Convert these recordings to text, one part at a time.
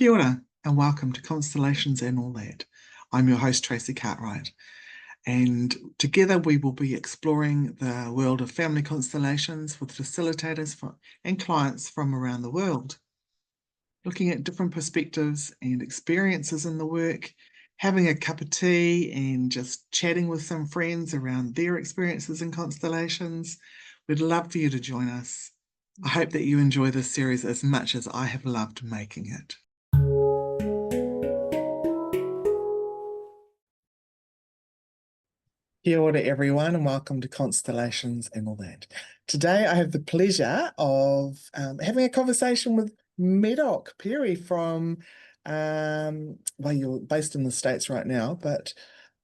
Kia ora, and welcome to Constellations and All That. I'm your host, Tracy Cartwright, and together we will be exploring the world of family constellations with facilitators and clients from around the world, looking at different perspectives and experiences in the work, having a cup of tea and just chatting with some friends around their experiences in constellations. We'd love for you to join us. I hope that you enjoy this series as much as I have loved making it. Kia ora everyone, and welcome to Constellations and All That. Today I have the pleasure of having a conversation with Medoc Perry from, well, you're based in the States right now, but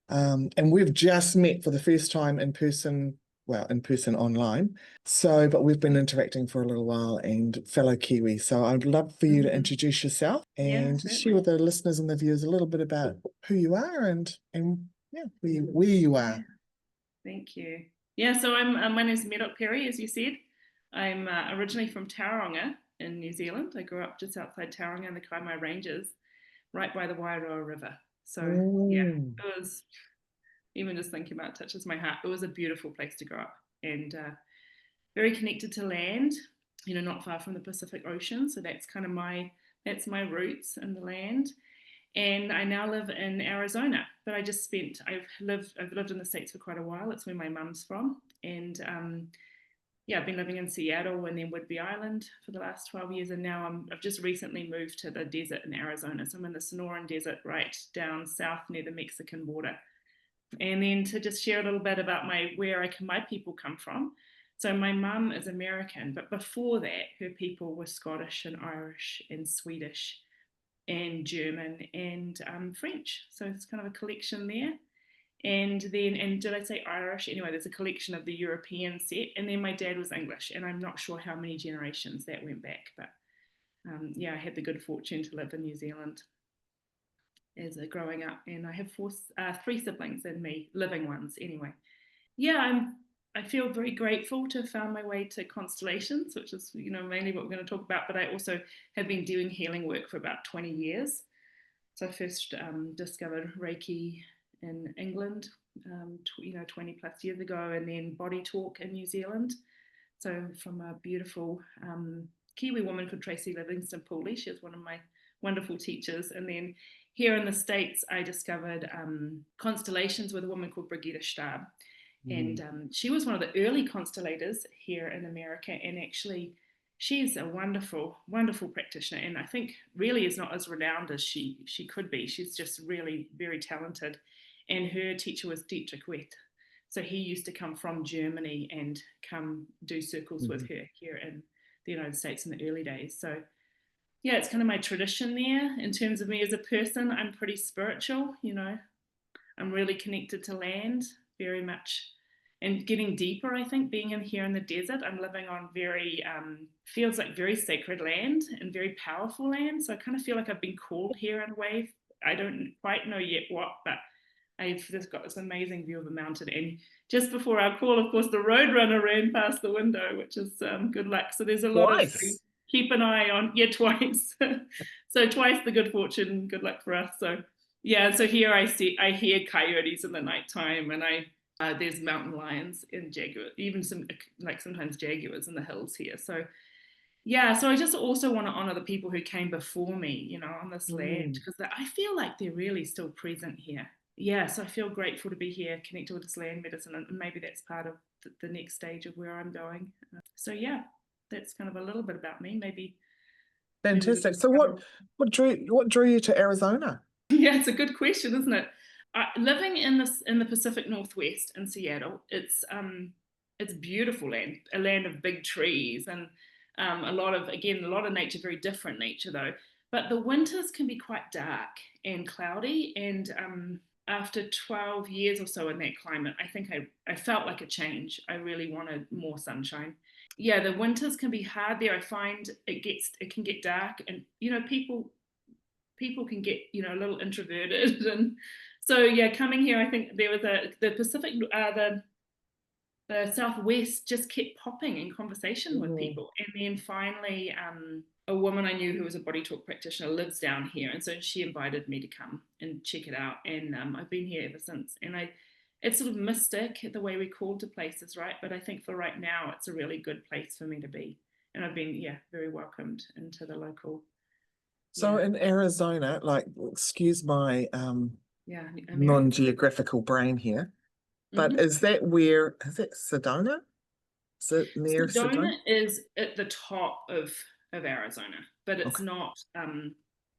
and we've just met for the first time in person, well, in person online. So, but we've been interacting for a little while, and fellow Kiwi. So I'd love for you to introduce yourself and share with the listeners and the viewers a little bit about who you are and yeah, where you are. Thank you. Yeah, so my name is Medoc Perry, as you said. I'm originally from Tauranga in New Zealand. I grew up just outside Tauranga in the Kaimai Ranges, right by the Wairoa River. So yeah, it was, even just thinking about it touches my heart. It was a beautiful place to grow up and very connected to land, you know, not far from the Pacific Ocean. So that's kind of my roots in the land. And I now live in Arizona, but I've lived in the States for quite a while. It's where my mum's from. And yeah, I've been living in Seattle and then Whidbey Island for the last 12 years. And now I've just recently moved to the desert in Arizona. So I'm in the Sonoran Desert right down south near the Mexican border. And then to just share a little bit about where my people come from. So my mum is American, but before that, her people were Scottish and Irish and Swedish and German and French. So it's kind of a collection there. And did I say Irish? Anyway, there's a collection of the European set. And then my dad was English, and I'm not sure how many generations that went back. But yeah, I had the good fortune to live in New Zealand as growing up. And I have three siblings and me, living ones anyway. Yeah, I feel very grateful to have found my way to constellations, which is, you know, mainly what we're going to talk about. But I also have been doing healing work for about 20 years. So I first discovered Reiki in England, 20 plus years ago, and then BodyTalk in New Zealand. So from a beautiful Kiwi woman called Tracy Pooley. She was one of my wonderful teachers. And then here in the States, I discovered constellations with a woman called Brigitte Stab. And she was one of the early constellators here in America. And actually, she's a wonderful, wonderful practitioner. And I think really is not as renowned as she could be. She's just really very talented. And her teacher was Dietrich Weth. So he used to come from Germany and come do circles with her here in the United States in the early days. So yeah, it's kind of my tradition there. In terms of me as a person, I'm pretty spiritual, you know. I'm really connected to land, very much. And getting deeper, I think, being in here in the desert, I'm living on very, feels like very sacred land and very powerful land. So I kind of feel like I've been called here in a way. I don't quite know yet what, but I've just got this amazing view of a mountain. And just before our call, of course, the roadrunner ran past the window, which is good luck. So there's a lot of things. Keep an eye on, yeah, twice. So twice the good fortune, good luck for us. So yeah, so here I hear coyotes in the nighttime, and there's mountain lions and jaguars, even sometimes jaguars in the hills here. So yeah, so I just also want to honor the people who came before me, you know, on this land, because I feel like they're really still present here. Yeah, so I feel grateful to be here, connected with this land medicine, and maybe that's part of the next stage of where I'm going. So yeah, that's kind of a little bit about me. Maybe. Fantastic. So what drew you to Arizona? Yeah, it's a good question, isn't it? Living in the Pacific Northwest in Seattle, it's beautiful land, a land of big trees and a lot of nature, very different nature though. But the winters can be quite dark and cloudy, and after 12 years or so in that climate, I think I felt like a change. I really wanted more sunshine. Yeah, the winters can be hard there. I find it can get dark, and you know, people can get, you know, a little introverted. And so yeah, coming here, I think there was the Pacific, the Southwest just kept popping in conversation with people. And then finally, a woman I knew who was a BodyTalk practitioner lives down here, and so she invited me to come and check it out, and I've been here ever since. And it's sort of mystic the way we call to places, right? But I think for right now, it's a really good place for me to be, and I've been very welcomed into the local. So Yeah, in Arizona, like, excuse my yeah, America. non-geographical brain here, but is that Sedona? Is it near Sedona Sedona? is at the top of Arizona, but it's Okay. not.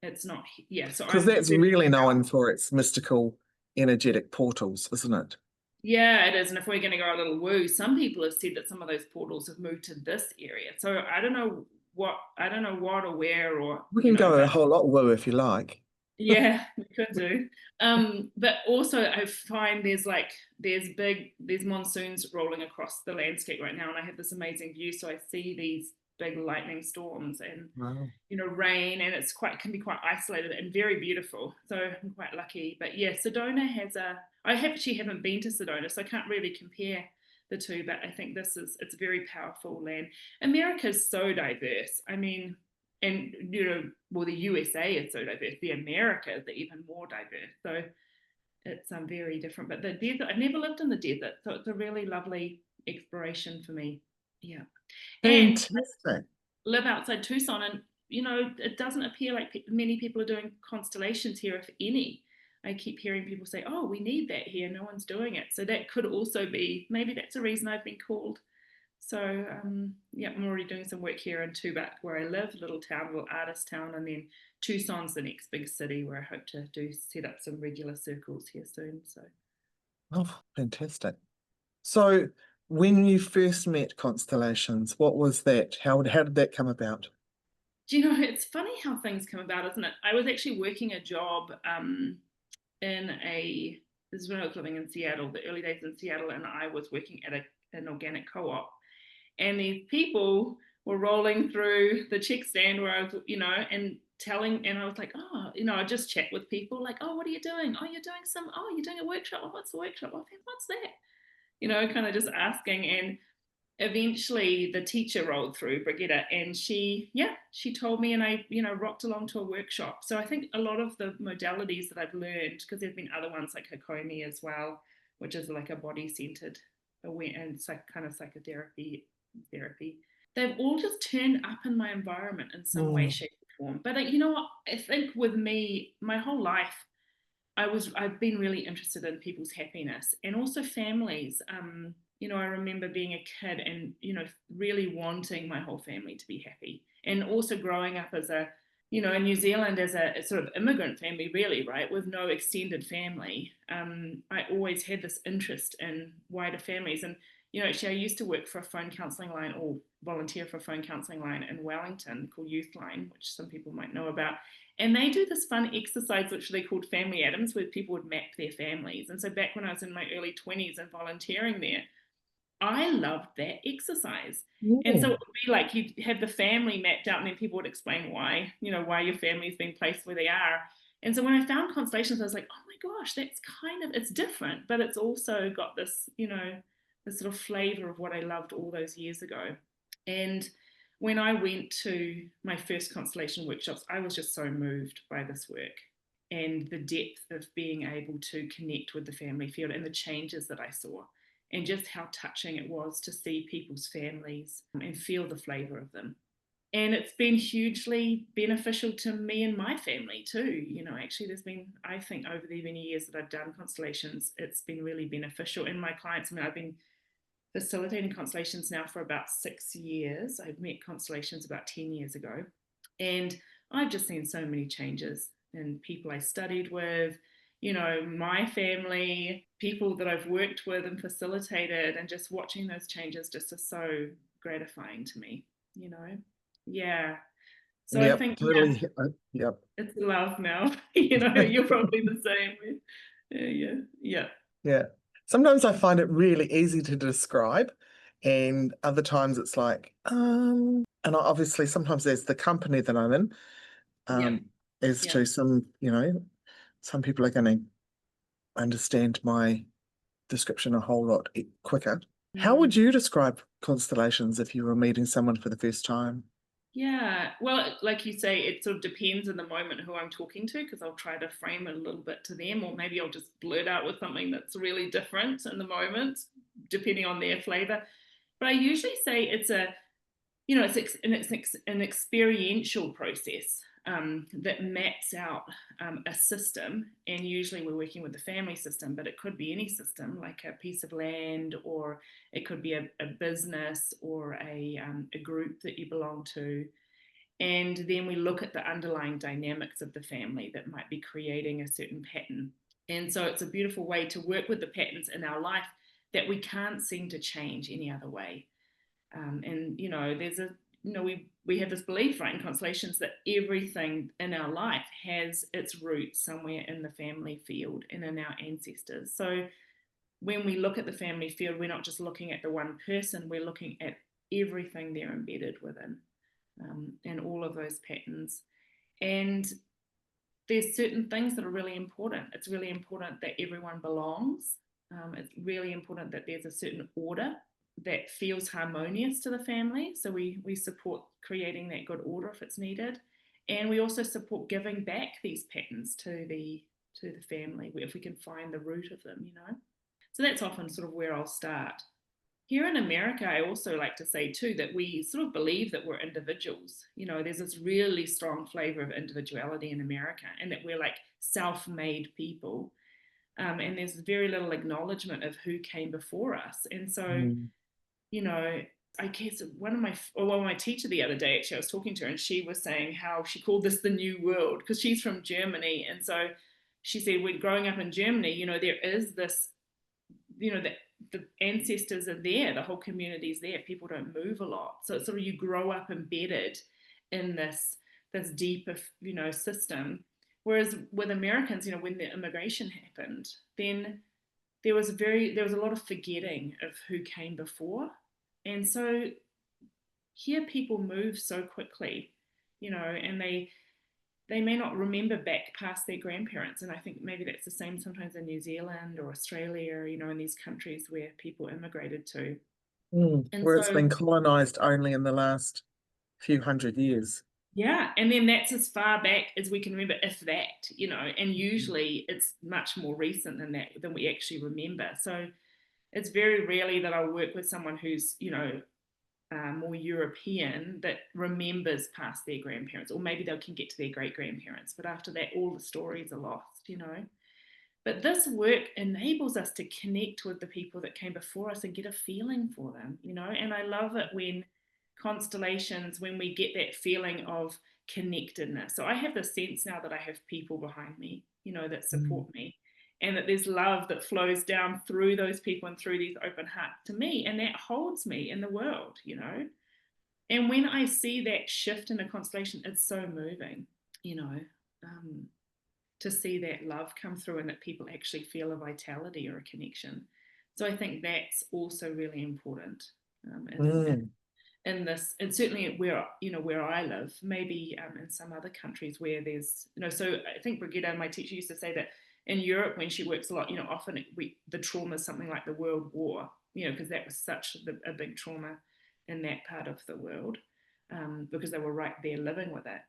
It's not. Yeah, so Because I'm that's very really known south. for its mystical, energetic portals, isn't it? Yeah, it is. And if we're going to go a little woo, some people have said that some of those portals have moved to this area. So I don't know what or where or We can go a but whole lot woo if you like. yeah, we could do. But also I find there's monsoons rolling across the landscape right now, and I have this amazing view. So I see these big lightning storms and Wow. rain, and can be quite isolated and very beautiful. So I'm quite lucky. But yeah, Sedona has I actually haven't been to Sedona, so I can't really compare the two, but I think it's a very powerful land. America is so diverse. I mean, and well, the USA is so diverse. The Americas are even more diverse. So it's very different. But the desert, I've never lived in the desert, so it's a really lovely exploration for me. Yeah, and Fantastic. live outside Tucson, and it doesn't appear like many people are doing constellations here, if any. I keep hearing people say, oh, we need that here, no one's doing it. So that could also be, maybe that's a reason I've been called. So yeah, I'm already doing some work here in Tubac where I live, little artist town, and then Tucson's the next big city where I hope to set up some regular circles here soon. So Oh, fantastic. So when you first met Constellations, what was that? How did that come about? do it's funny how things come about, isn't it? I was actually working a job this is when I was living in Seattle, the early days in Seattle, and I was working at an organic co-op. And these people were rolling through the check stand where I was, and I was like, oh, I just chat with people like, oh, what are you doing? Oh, you're doing a workshop. Oh, what's the workshop? Oh, what's that? Kind of just asking. And eventually the teacher rolled through, Brigitte, and she told me, and I rocked along to a workshop. So I think a lot of the modalities that I've learned, because there've been other ones like Hakomi as well, which is like a body-centered and kind of psychotherapy they've all just turned up in my environment in some way, shape, or form. But you know what, I think with me, my whole life I've been really interested in people's happiness and also families. I remember being a kid and, really wanting my whole family to be happy. And also growing up as in New Zealand as a sort of immigrant family, really, right, with no extended family. I always had this interest in wider families. And, actually, I used to work for a phone counselling line or volunteer for a phone counselling line in Wellington called Youth Line, which some people might know about. And they do this fun exercise, which they called Family Atoms, where people would map their families. And so back when I was in my early 20s and volunteering there, I loved that exercise. And so it would be like you'd have the family mapped out, and then people would explain why your family's been placed where they are. And so when I found constellations, I was like, oh my gosh, it's different, but it's also got this, this sort of flavor of what I loved all those years ago. And when I went to my first constellation workshops, I was just so moved by this work and the depth of being able to connect with the family field and the changes that I saw, and just how touching it was to see people's families and feel the flavor of them. And it's been hugely beneficial to me and my family too. Actually, there's been, I think, over the many years that I've done constellations, it's been really beneficial. And my clients, I've been facilitating constellations now for about 6 years. I met constellations about 10 years ago. And I've just seen so many changes in people I studied with, my family, people that I've worked with and facilitated, and just watching those changes just is so gratifying to me, Yeah. So I Yep, think, totally. Yep. it's love now. You're probably the same. Yeah. Yeah. Sometimes I find it really easy to describe, and other times it's like, and obviously sometimes there's the company that I'm in, Yeah. as Yeah. to some people are going to understand my description a whole lot quicker. How would Mm. you describe constellations if you were meeting someone for the first time? Yeah, well, like you say, it sort of depends in the moment who I'm talking to, because I'll try to frame it a little bit to them, or maybe I'll just blurt out with something that's really different in the moment, depending on their flavor. But I usually say it's a, an experiential process that maps out a system, and usually we're working with the family system, but it could be any system, like a piece of land, or it could be a business, or a group that you belong to. And then we look at the underlying dynamics of the family that might be creating a certain pattern. And so it's a beautiful way to work with the patterns in our life that we can't seem to change any other way. And there's a we have this belief, right, in constellations, that everything in our life has its roots somewhere in the family field and in our ancestors. So when we look at the family field, we're not just looking at the one person, we're looking at everything they're embedded within, and all of those patterns. And there's certain things that are really important. It's really important that everyone belongs. It's really important that there's a certain order that feels harmonious to the family. So we support creating that good order if it's needed. And we also support giving back these patterns to the family, if we can find the root of them, So that's often sort of where I'll start. Here in America, I also like to say too that we sort of believe that we're individuals. There's this really strong flavor of individuality in America, and that we're like self-made people. And there's very little acknowledgement of who came before us. And so, I guess one of my teacher the other day, actually, I was talking to her, and she was saying how she called this the new world, because she's from Germany. And so she said, when growing up in Germany, there is this, the ancestors are there, the whole community's there, people don't move a lot. So it's sort of, you grow up embedded in this deeper, system. Whereas with Americans, when the immigration happened, then there was a lot of forgetting of who came before. And so here people move so quickly, and they may not remember back past their grandparents. And I think maybe that's the same sometimes in New Zealand or Australia, in these countries where people immigrated to. And Where it's so, been colonized only in the last few hundred years. yeah, and then that's as far back as we can remember, if that, and usually it's much more recent than that, than we actually remember. So it's very rarely that I'll work with someone who's, more European, that remembers past their grandparents, or maybe they can get to their great grandparents, but after that, all the stories are lost. But this work enables us to connect with the people that came before us and get a feeling for them, and I love it when constellations, when we get that feeling of connectedness. So I have the sense now that I have people behind me, that support me, and that there's love that flows down through those people and through these open hearts to me, and that holds me in the world. And when I see that shift in a constellation, it's so moving, to see that love come through, and that people actually feel a vitality or a connection. So I think that's also really important, in this, and certainly where I live, maybe in some other countries where there's, so I think Brigitte, my teacher, used to say that in Europe, when she works a lot, often the trauma is something like the World War, because that was such a big trauma in that part of the world, because they were right there living with it.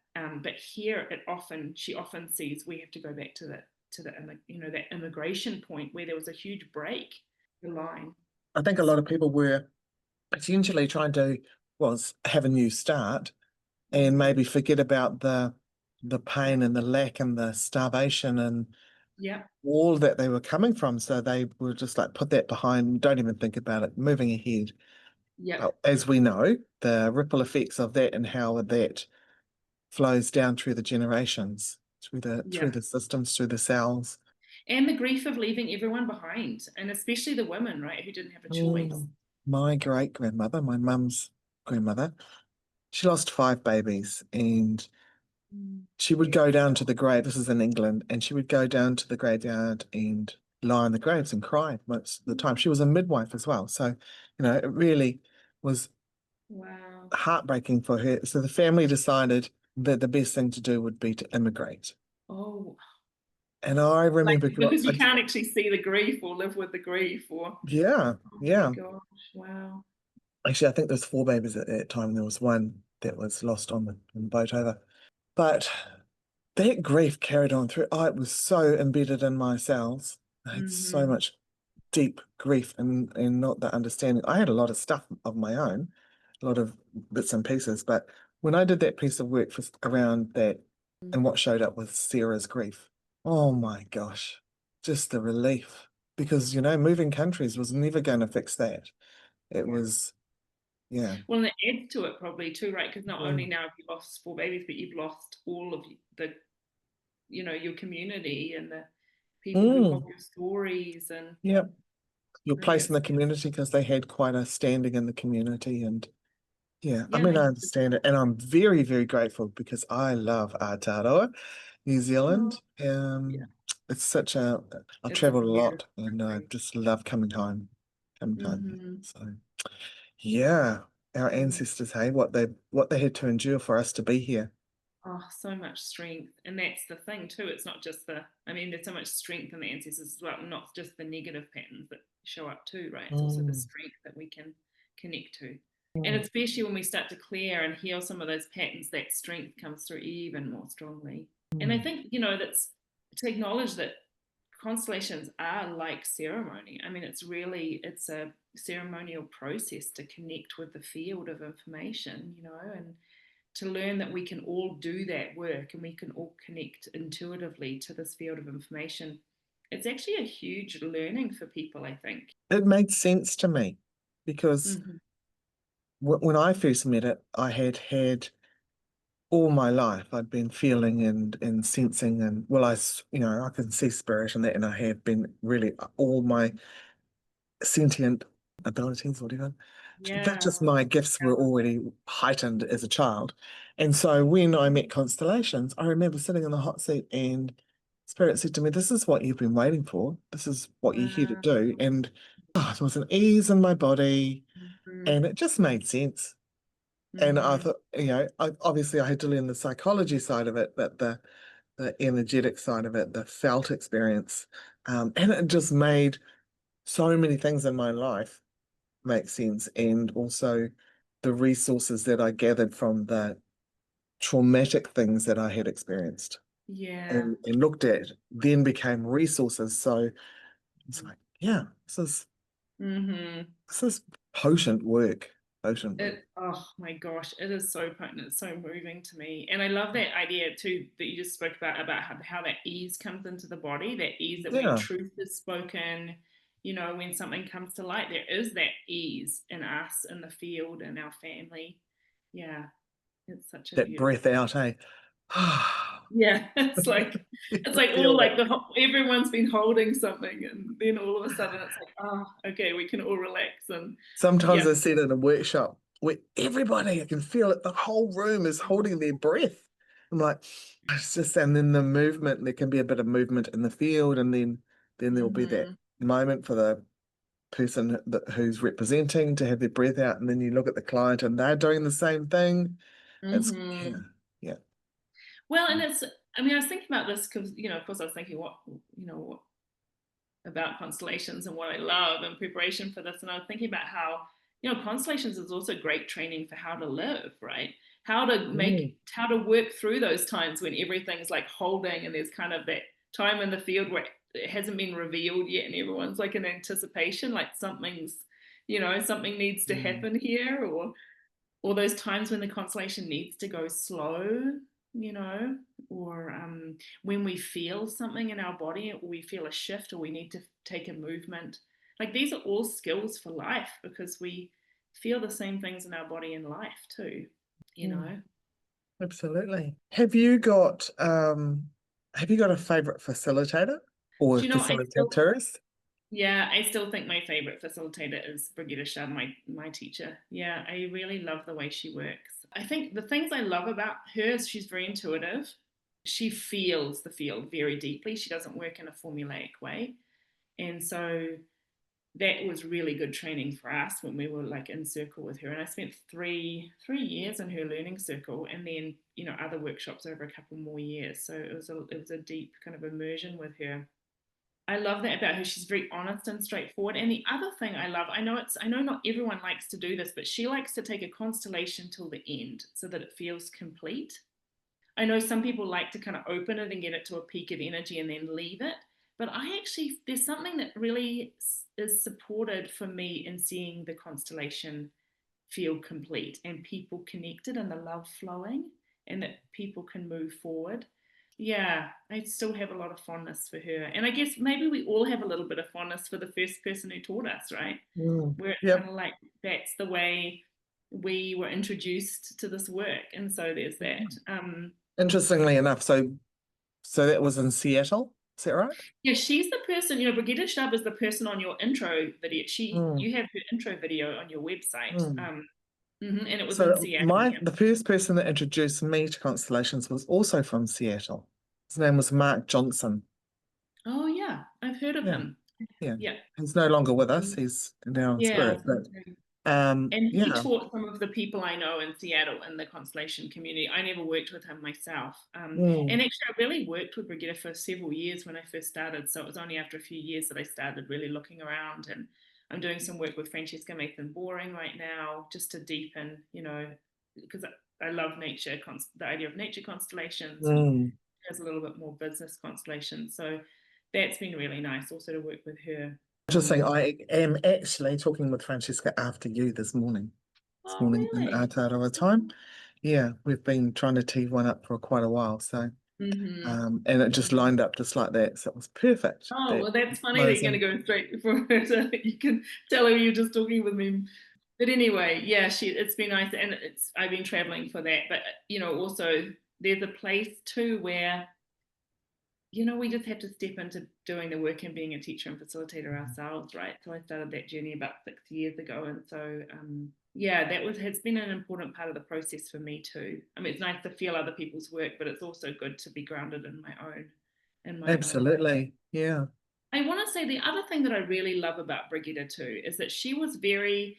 But here, she often sees we have to go back to that immigration point where there was a huge break, the line. I think a lot of people were potentially trying to have a new start, and maybe forget about the pain and the lack and the starvation and all that they were coming from. So they were just like, put that behind, don't even think about it, moving ahead. But as we know, the ripple effects of that and how that flows down through the generations, through the systems, through the cells. And the grief of leaving everyone behind, and especially the women, right, who didn't have a choice. My great-grandmother, my mum's grandmother, she lost 5 babies, and she would go down to the grave. This is in England, and she would go down to the graveyard and lie on the graves and cry most of the time. She was a midwife as well, so it really was heartbreaking for her. So the family decided that the best thing to do would be to immigrate. Oh. And I remember because you can't actually see the grief or live with the grief, or yeah. Oh my gosh, wow. Actually, I think there's 4 babies at that time. There was one that was lost on the boat over. But that grief carried on through. Oh, it was so embedded in my cells. I had so Mm-hmm. much deep grief and not the understanding. I had a lot of stuff of my own, a lot of bits and pieces. But when I did that piece of work around that, and what showed up was Sarah's grief. Oh my gosh, just the relief. Because, moving countries was never going to fix that. It Yeah. was, yeah. Well, and it adds to it probably too, right? Because not only Mm. now have you lost four babies, but you've lost all of the, your community and the people who hold Mm. your stories. And Yeah. Your I think place in it's, the community because they had quite a standing in the community. And yeah, I yeah, and mean, they I have to, understand it. And I'm very, very grateful because I love Aotearoa, New oh, Zealand. yeah, It's such a, I've it's a traveled a beautiful lot and I country. just love coming home. Mm-hmm. So yeah, our Mm. ancestors, hey, what they had to endure for us to be here. Oh, so much strength. And that's the thing too. It's not just there's so much strength in the ancestors as well, not just the negative patterns that show up too, right? It's also the Mm, strength that we can connect to. And mm, especially when we start to clear and heal some of those patterns, that strength comes through even more strongly. And I mm, think, that's to acknowledge that constellations are like ceremony. I mean, it's a ceremonial process to connect with the field of information, and to learn that we can all do that work and we can all connect intuitively to this field of information. It's actually a huge learning for people, I think. It made sense to me because Mm-hmm. when I first met it, I had all my life I'd been feeling and sensing and well I can see spirit and that and I have been really all my sentient abilities whatever but Yeah. just my gifts were already heightened as a child. And so when I met Constellations, I remember sitting in the hot seat and spirit said to me, this is what you've been waiting for, this is what you're here to Wow. do. And there was an ease in my body Mm-hmm. and it just made sense. And I Mm-hmm. thought, obviously I had to learn the psychology side of it, but the energetic side of it, the felt experience. And it just made so many things in my life make sense. And also the resources that I gathered from the traumatic things that I had experienced Yeah. and looked at then became resources. So it's like, yeah, Mm-hmm. this is potent work, potent work. Oh my gosh, it is so potent. It's so moving to me. And I love that idea too that you just spoke about how that ease comes into the body, that ease that when Yeah, truth is spoken, when something comes to light, there is that ease in us, in the field, in our family. Yeah, it's such a that beautiful. breath out, hey. Yeah, You it's can like all feel like that. everyone's been holding something, and then all of a sudden it's like, okay, we can all relax and Sometimes yeah. I sit in a workshop where everybody, I can feel it, the whole room is holding their breath. I'm like, it's just, and then the movement, there can be a bit of movement in the field, and then there'll be that Mm-hmm. moment for the person who's representing to have their breath out, and then you look at the client and they're doing the same thing. It's yeah, Mm-hmm. yeah. Well, and I was thinking about this because, of course, I was thinking what about constellations and what I love in preparation for this. And I was thinking about how, constellations is also great training for how to live, right? Mm, How to work through those times when everything's like holding and there's kind of that time in the field where it hasn't been revealed yet and everyone's like in anticipation, like something needs to mm, happen here, or those times when the constellation needs to go slow, you know, or when we feel something in our body, or we feel a shift, or we need to take a movement. Like these are all skills for life because we feel the same things in our body in life too, you mm. know. Absolutely. Have you got a favorite facilitator or Do you know, facilitators? I still think my favorite facilitator is Brigitte Shah, my teacher. Yeah, I really love the way she works. I think the things I love about her is she's very intuitive. She feels the field very deeply. She doesn't work in a formulaic way. And so that was really good training for us when we were like in circle with her. And I spent three years in her learning circle, and then other workshops over a couple more years. So it was a deep kind of immersion with her. I love that about her. She's very honest and straightforward. And the other thing I love, I know not everyone likes to do this, but she likes to take a constellation till the end so that it feels complete. I know some people like to kind of open it and get it to a peak of energy and then leave it. But I actually, there's something that really is supported for me in seeing the constellation feel complete and people connected and the love flowing and that people can move forward. Yeah, I still have a lot of fondness for her. And I guess maybe we all have a little bit of fondness for the first person who taught us, right? Where it's kind Yep. of like that's the way we were introduced to this work. And so there's that. Interestingly enough, so that was in Seattle, is that right? Yeah, she's the person, Brigitte Stubb is the person on your intro video. Mm, You have her intro video on your website. mm. And it was in So Seattle. Yeah. the first person that introduced me to constellations was also from Seattle. His name was Mark Johnson. Oh yeah, I've heard of Yeah, him. yeah. Yeah. He's no longer with us. He's now in Yeah. spirit, but And he yeah. taught some of the people I know in Seattle in the constellation community. I never worked with him myself. Mm, And actually, I really worked with Brigitte for several years when I first started. So it was only after a few years that I started really looking around. And I'm doing some work with Francesca Mathan Boring right now, just to deepen, because I love nature, the idea of nature constellations, and mm. has a little bit more business constellations. So that's been really nice also to work with her. Interesting. I am actually talking with Francesca after you this morning. This Oh, morning in really? Aotearoa time. Yeah, we've been trying to tee one up for quite a while. So, Mm-hmm. and it just lined up just like that. So it was perfect. Oh, That well, that's funny that flows you're going in. to go straight for it. So you can tell her you're just talking with me. But anyway, yeah, it's been nice, and I've been traveling for that. But also there's a place too where we just have to step into doing the work and being a teacher and facilitator ourselves, right? So I started that journey about 6 years ago, and so yeah, has been an important part of the process for me too. I mean, it's nice to feel other people's work, but it's also good to be grounded in my own. Absolutely. Yeah. I want to say the other thing that I really love about Brigitte too is that she was very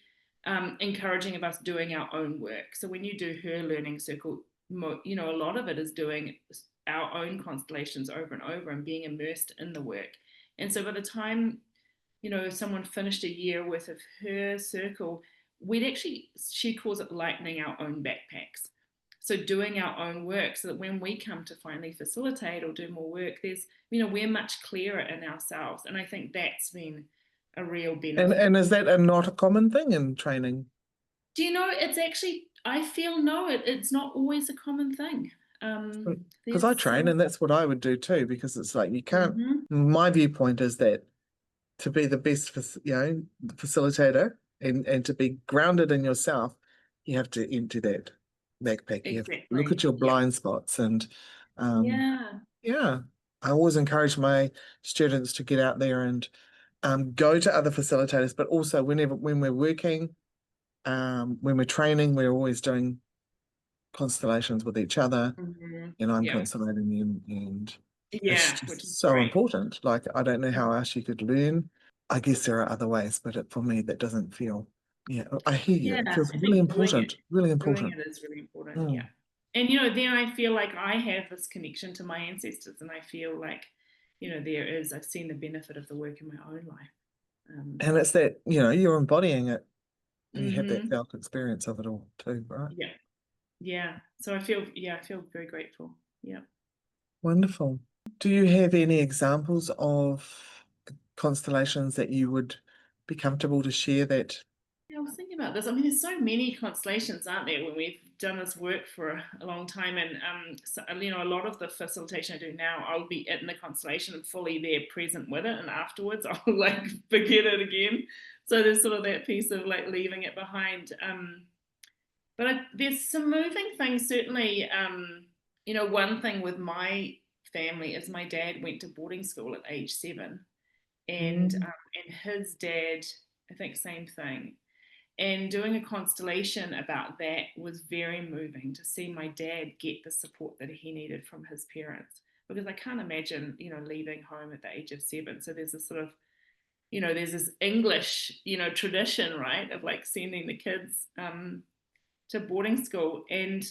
encouraging of us doing our own work. So when you do her learning circle, a lot of it is doing our own constellations over and over and being immersed in the work. And so by the time, someone finished a year worth of her circle, she calls it lightening our own backpacks. So doing our own work so that when we come to finally facilitate or do more work, we're much clearer in ourselves. And I think that's been a real benefit. And is that not a common thing in training? Do you know, it's actually, I feel no, it's not always a common thing. Because I There's train some. and that's what I would do too, because it's like you can't, Mhm. my viewpoint is that to be the best, facilitator and to be grounded in yourself, you have to empty that backpack. You have to look at Exactly. your Yeah. blind spots. And Yeah. yeah, I always encourage my students to get out there and go to other facilitators, but also when we're working, when we're training, we're always doing constellations with each other. Mhm. And I'm Yeah. constellating them, and it's Yeah, which is just so great. important. Like, I don't know how else you could learn. I guess there are other ways, but for me, that doesn't feel, yeah, I hear you. It Yeah, feels I really think important, really doing important. it is really important. Yeah. Mm. And then I feel like I have this connection to my ancestors, and I feel like, I've seen the benefit of the work in my own life. And it's that, you're embodying it and you have that Mm-hmm. felt experience of it all too, right? Yeah. Yeah. So I feel very grateful. Yeah. Wonderful. Do you have any examples of constellations that you would be comfortable to share that? Yeah, I was thinking about this. I mean, there's so many constellations, aren't there, when we've done this work for a long time. And, so, a lot of the facilitation I do now, I'll be in the constellation and fully there present with it. And afterwards, I'll like forget it again. So there's sort of that piece of like leaving it behind. But there's some moving things, certainly. One thing with my family is my dad went to boarding school at age 7. Mm. And his dad, I think, same thing. And doing a constellation about that was very moving to see my dad get the support that he needed from his parents. Because I can't imagine, leaving home at the age of 7. So there's this sort of, there's this English, tradition, right, of like sending the kids to boarding school. And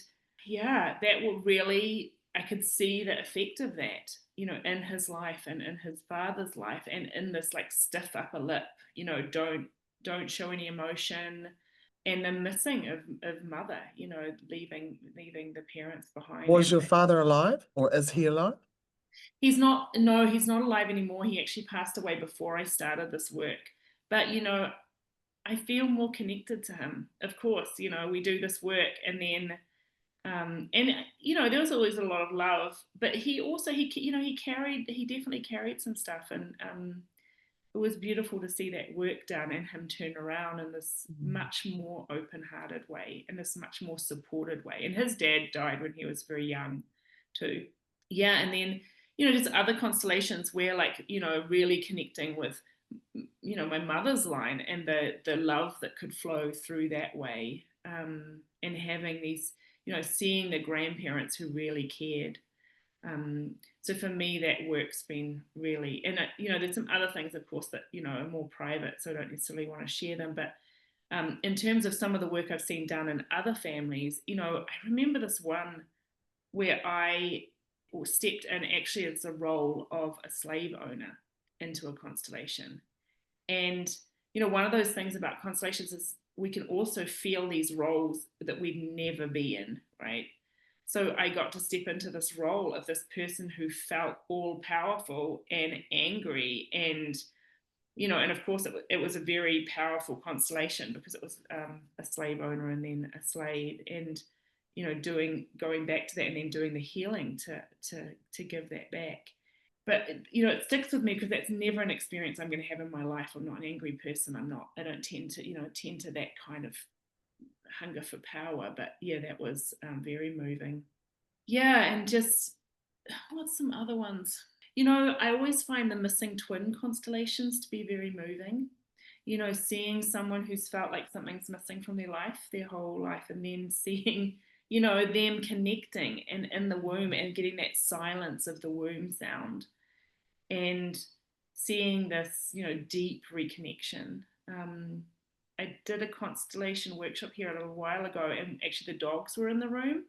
yeah, that will really I could see the effect of that, you know, in his life and in his father's life, and in this like stiff upper lip, you know, don't show any emotion, and the missing of mother, you know, leaving the parents behind. Was And your father alive, or is he alive? he's not, no, he's not alive anymore. He actually passed away before I started this work. But, you know, I feel more connected to him. Of course, you know, we do this work, and then and you know, there was always a lot of love, but he also, you know, he definitely carried some stuff. And it was beautiful to see that work done and him turn around in this much more open-hearted way, in this much more supported way. And his dad died when he was very young too. Yeah. And then, you know, just other constellations where, like, you know, really connecting with, you know, my mother's line, and the love that could flow through that way, and having these, you know, seeing the grandparents who really cared. So for me, that work's been really, and you know, there's some other things, of course, that, you know, are more private, so I don't necessarily want to share them. But in terms of some of the work I've seen done in other families, you know, I remember this one where I stepped in actually as the role of a slave owner into a constellation. And, you know, one of those things about constellations is we can also feel these roles that we'd never be in, right? So I got to step into this role of this person who felt all powerful and angry, and, you know, and of course it was a very powerful constellation, because it was a slave owner and then a slave, and, you know, going back to that, and then doing the healing to give that back. But, you know, it sticks with me because that's never an experience I'm going to have in my life. I'm not an angry person. I don't tend to, you know, tend to that kind of hunger for power. But yeah, that was very moving. Yeah. And just, what's some other ones? You know, I always find the missing twin constellations to be very moving. You know, seeing someone who's felt like something's missing from their life, their whole life, and then seeing, you know, them connecting and in the womb, and getting that silence of the womb sound, and seeing this, you know, deep reconnection. I did a constellation workshop here a little while ago, and actually the dogs were in the room.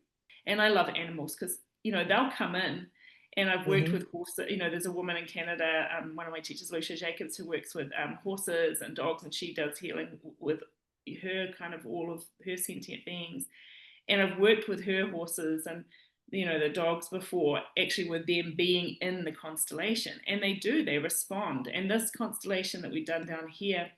And I love animals because, you know, they'll come in, and I've worked with horses. You know, there's a woman in Canada, one of my teachers, Lucia Jacobs, who works with horses and dogs, and she does healing with her, kind of all of her sentient beings. And I've worked with her horses and, you know, the dogs before, actually with them being in the constellation, and they respond. And this constellation that we've done down here,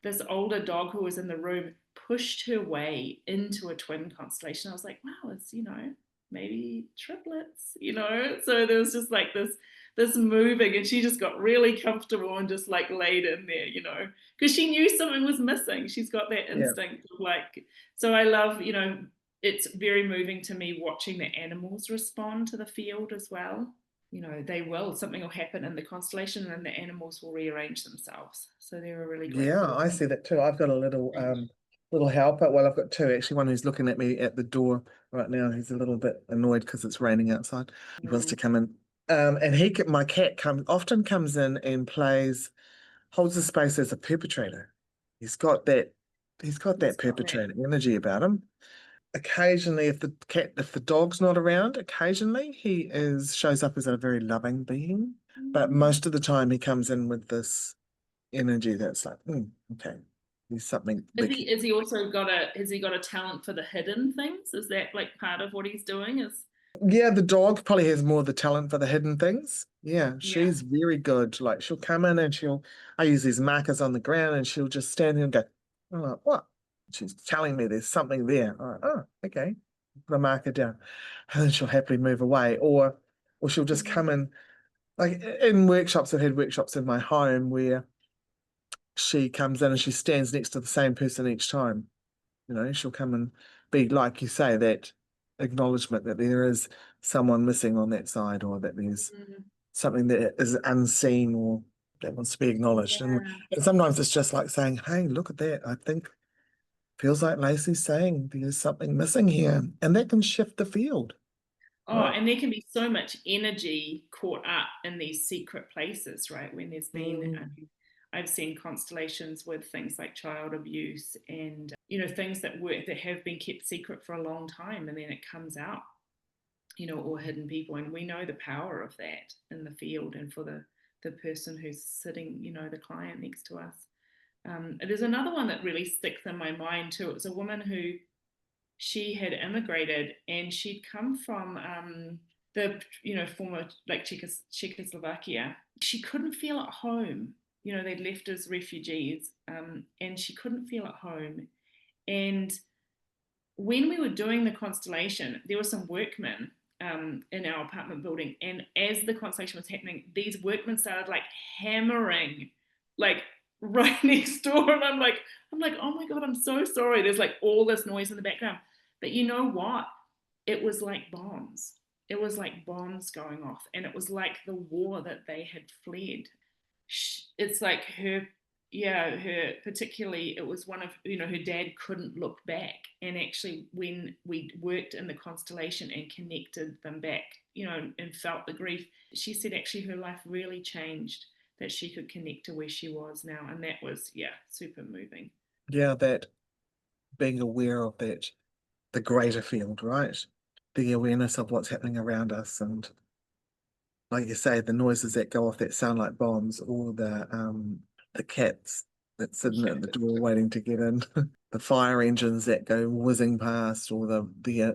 this older dog who was in the room pushed her way into a twin constellation. I was like, wow, it's, you know, maybe triplets, you know. So there was just like this moving, and she just got really comfortable and just like laid in there, you know, because she knew something was missing. She's got that instinct of like, so I love, you know, it's very moving to me watching the animals respond to the field as well. You know, something will happen in the constellation, and the animals will rearrange themselves. So they're a really great Yeah, I force. see that too. I've got a little helper. Well, I've got two actually. One who's looking at me at the door right now. He's a little bit annoyed because it's raining outside. He wants to come in. And my cat often comes in and holds the space as a perpetrator. He's got that perpetrator energy about him. Occasionally, if the dog's not around, occasionally shows up as a very loving being. But most of the time he comes in with this energy that's like, okay, there's something big. Has he got a talent for the hidden things? Is that like part of what he's doing? Yeah, the dog probably has more of the talent for the hidden things. Yeah, Yeah. she's very good. Like she'll come in and I use these markers on the ground, and she'll just stand there and go, I'm like, what? She's telling me there's something there. I'm like, oh, okay. Put a marker down. And then she'll happily move away. Or she'll just come in. Like in workshops, I've had workshops in my home where she comes in and she stands next to the same person each time. You know, she'll come and be, like you say, that acknowledgement that there is someone missing on that side, or that there's something that is unseen or that wants to be acknowledged. And sometimes it's just like saying, hey, look at that. I think feels like Lacey's saying there's something missing here. And that can shift the field. Oh, and there can be so much energy caught up in these secret places, right? When there's been, I've seen constellations with things like child abuse, and, you know, things that have been kept secret for a long time, and then it comes out. or hidden people. And we know the power of that in the field, and for the person who's sitting, the client next to us. There's another one that really sticks in my mind too. It was a woman who, she had immigrated, and she'd come from the former, like, Czechoslovakia. She couldn't feel at home. They'd left as refugees, and she couldn't feel at home. And when we were doing the constellation, there were some workmen in our apartment building, and as the constellation was happening, these workmen started like hammering, like, right next door, and I'm like, oh my god, I'm so sorry. There's like all this noise in the background, but you know what? It was like bombs. It was like bombs going off, and it was like the war that they had fled. It's like her, yeah, her particularly, it was one of, her dad couldn't look back, and actually when we worked in the constellation and connected them back, and felt the grief, she said actually her life really changed, that she could connect to where she was now, and that was, yeah, super moving. Yeah, that being aware of that, the greater field, right? The awareness of what's happening around us, and like you say, the noises that go off that sound like bombs, or the cats that sitting at the door waiting to get in, the fire engines that go whizzing past, or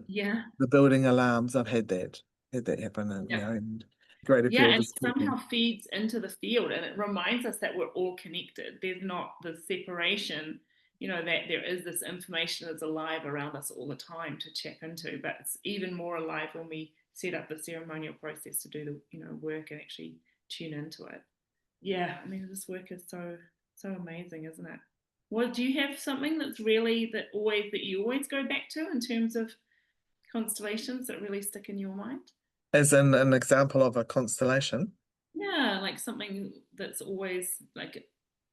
Yeah, the building alarms. I've had that happen, and yeah, and greater yeah, field and is it talking. somehow feeds into the field, and it reminds us that we're all connected. There's not the separation, that there is this information that's alive around us all the time to tap into, but it's even more alive when we set up the ceremonial process to do the, work and actually tune into it. Yeah, I mean, this work is so amazing, isn't it? Well, do you have something that's really, that you always go back to in terms of constellations that really stick in your mind? As in an example of a constellation. Yeah, like something that's always like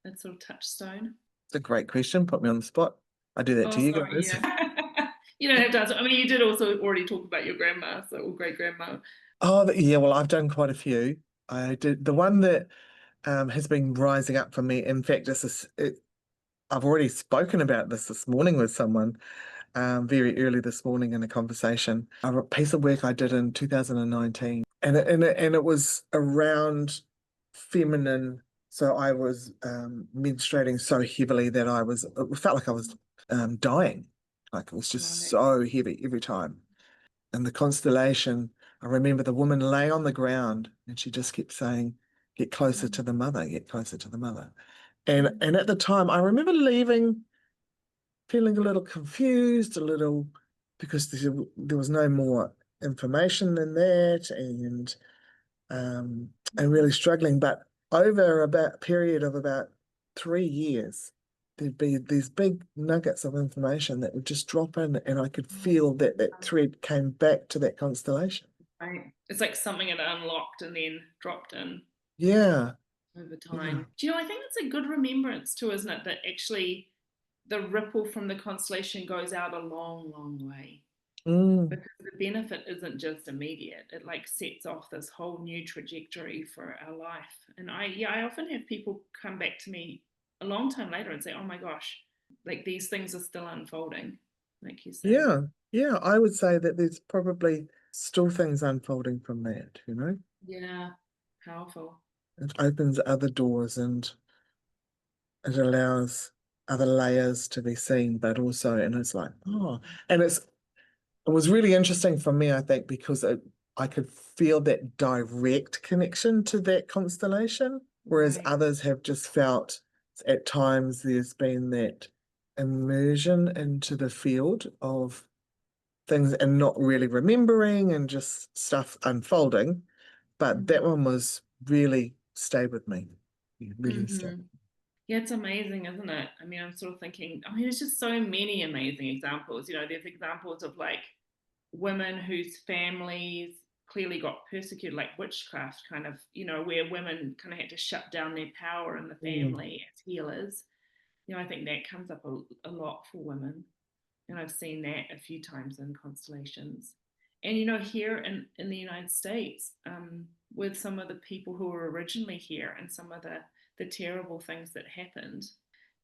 a sort of touchstone. It's a great question. Put me on the spot. I do that Oh, to you sorry, guys. yeah. You don't have to answer. I mean, you did also already talk about your grandma, so, or great grandma. Oh, yeah. Well, I've done quite a few. I did the one that has been rising up for me. In fact, I've already spoken about this morning with someone, very early this morning in a conversation. A piece of work I did in 2019, and it was around feminine. So I was menstruating so heavily that it felt like I was dying. Like, it was just Right. so heavy every time. And the constellation, I remember the woman lay on the ground, and she just kept saying, "Get closer to the mother, get closer to the mother." And at the time, I remember leaving feeling a little confused, because there was no more information than that, and really struggling. But over about a period of about 3 years, there'd be these big nuggets of information that would just drop in, and I could feel that thread came back to that constellation. Right. It's like something had unlocked and then dropped in Yeah, over yeah. time. Do you know, I think that's a good remembrance too, isn't it? That actually the ripple from the constellation goes out a long, long way. Mm, Because the benefit isn't just immediate. It like sets off this whole new trajectory for our life. And I often have people come back to me a long time later and say, oh my gosh, like these things are still unfolding, like you say. yeah, yeah. I would say that there's probably still things unfolding from that. Yeah, powerful. It opens other doors, and it allows other layers to be seen, but also, and it's like, oh, and it was really interesting for me, I think, because I could feel that direct connection to that constellation, whereas Right. others have just felt at times there's been that immersion into the field of things and not really remembering, and just stuff unfolding. But that one was really stayed with me. It really stayed. Mm-hmm. Yeah, it's amazing, isn't it? I mean, I'm sort of thinking, I mean, there's just so many amazing examples. There's examples of like women whose families clearly got persecuted, like witchcraft, kind of, where women kind of had to shut down their power in the Mm. family as healers. I think that comes up a lot for women. And I've seen that a few times in constellations. And, here in the United States, with some of the people who were originally here and some of the terrible things that happened,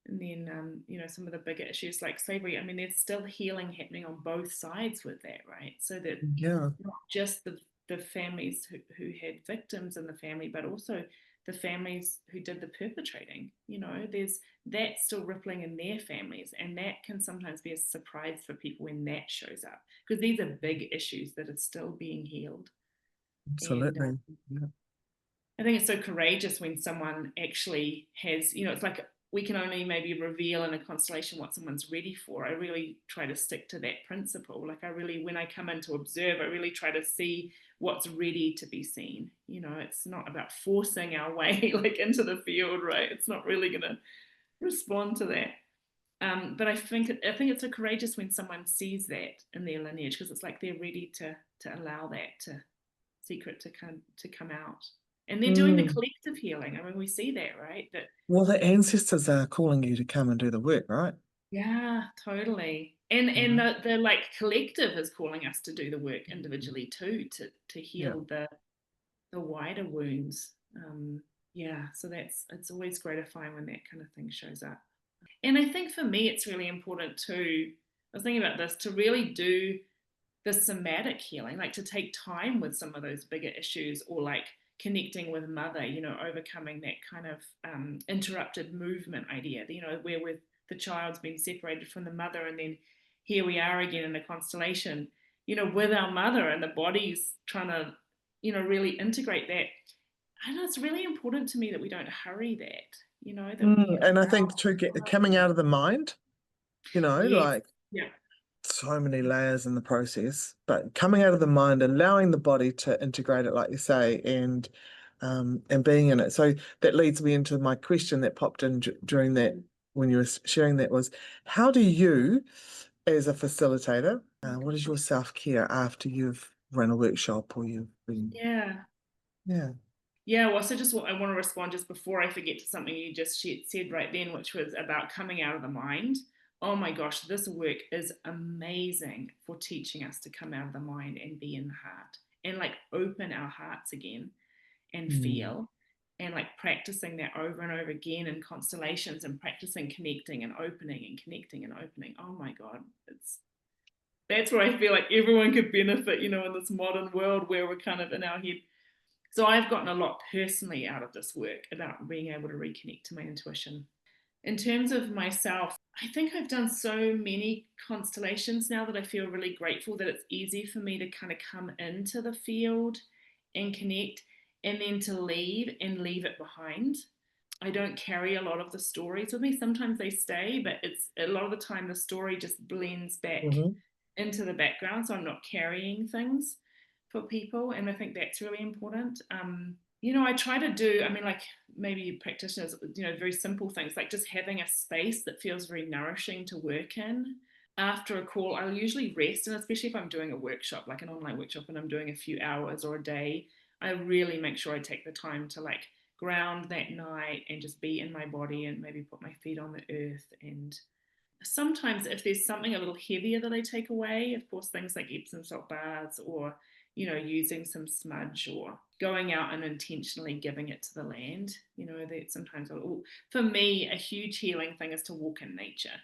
And then, some of the bigger issues like slavery, I mean, there's still healing happening on both sides with that, right? So that Yeah. not just the families who had victims in the family, but also the families who did the perpetrating. There's that still rippling in their families, and that can sometimes be a surprise for people when that shows up, because these are big issues that are still being healed. And Absolutely. Yeah. I think it's so courageous when someone actually has, it's like we can only maybe reveal in a constellation what someone's ready for. I really try to stick to that principle. Like when I come in to observe, I really try to see what's ready to be seen. It's not about forcing our way like into the field, right? It's not really going to respond to that. But I think it's so courageous when someone sees that in their lineage, because it's like they're ready to allow that secret to come out. And they're doing the Mm. collective healing. I mean, we see that, right? That Well, the ancestors are calling you to come and do the work, right? yeah, totally. And Mhm. the like collective is calling us to do the work individually too, to Yeah. heal the wider wounds. Yeah, so it's always gratifying when that kind of thing shows up. And I think for me, it's really important too. I was thinking about this, to really do the somatic healing, like to take time with some of those bigger issues, or like connecting with mother, overcoming that kind of interrupted movement idea, where with the child's been separated from the mother, and then here we are again in a constellation, with our mother, and the body's trying to, really integrate that. I know it's really important to me that we don't hurry that, that we And I think allow to get coming time. out of the mind, Yes. like Yeah. so many layers in the process, but coming out of the mind, allowing the body to integrate it, like you say, and being in it. So that leads me into my question that popped in during that, when you were sharing that, was how do you, as a facilitator, what is your self-care after you've run a workshop or you've been, Yeah. yeah. Yeah, well, so just I want to respond just before I forget to something you just said right then, which was about coming out of the mind. Oh my gosh, this work is amazing for teaching us to come out of the mind and be in the heart, and like open our hearts again and Mm. feel, and like practicing that over and over again in constellations, and practicing connecting and opening and connecting and opening. Oh my God, that's where I feel like everyone could benefit, in this modern world where we're kind of in our head. So I've gotten a lot personally out of this work about being able to reconnect to my intuition. In terms of myself, I think I've done so many constellations now that I feel really grateful that it's easy for me to kind of come into the field and connect, and then to leave and leave it behind. I don't carry a lot of the stories with me. Sometimes they stay, but it's a lot of the time the story just blends back Mhm. into the background, so I'm not carrying things for people, and I think that's really important. I try to do, I mean, like maybe practitioners, very simple things like just having a space that feels very nourishing to work in. After a call, I'll usually rest, and especially if I'm doing a workshop, like an online workshop, and I'm doing a few hours or a day, I really make sure I take the time to like ground that night and just be in my body, and maybe put my feet on the earth. And sometimes if there's something a little heavier that I take away, of course, things like Epsom salt baths, or using some smudge, or going out and intentionally giving it to the land, that sometimes for me a huge healing thing is to walk in nature.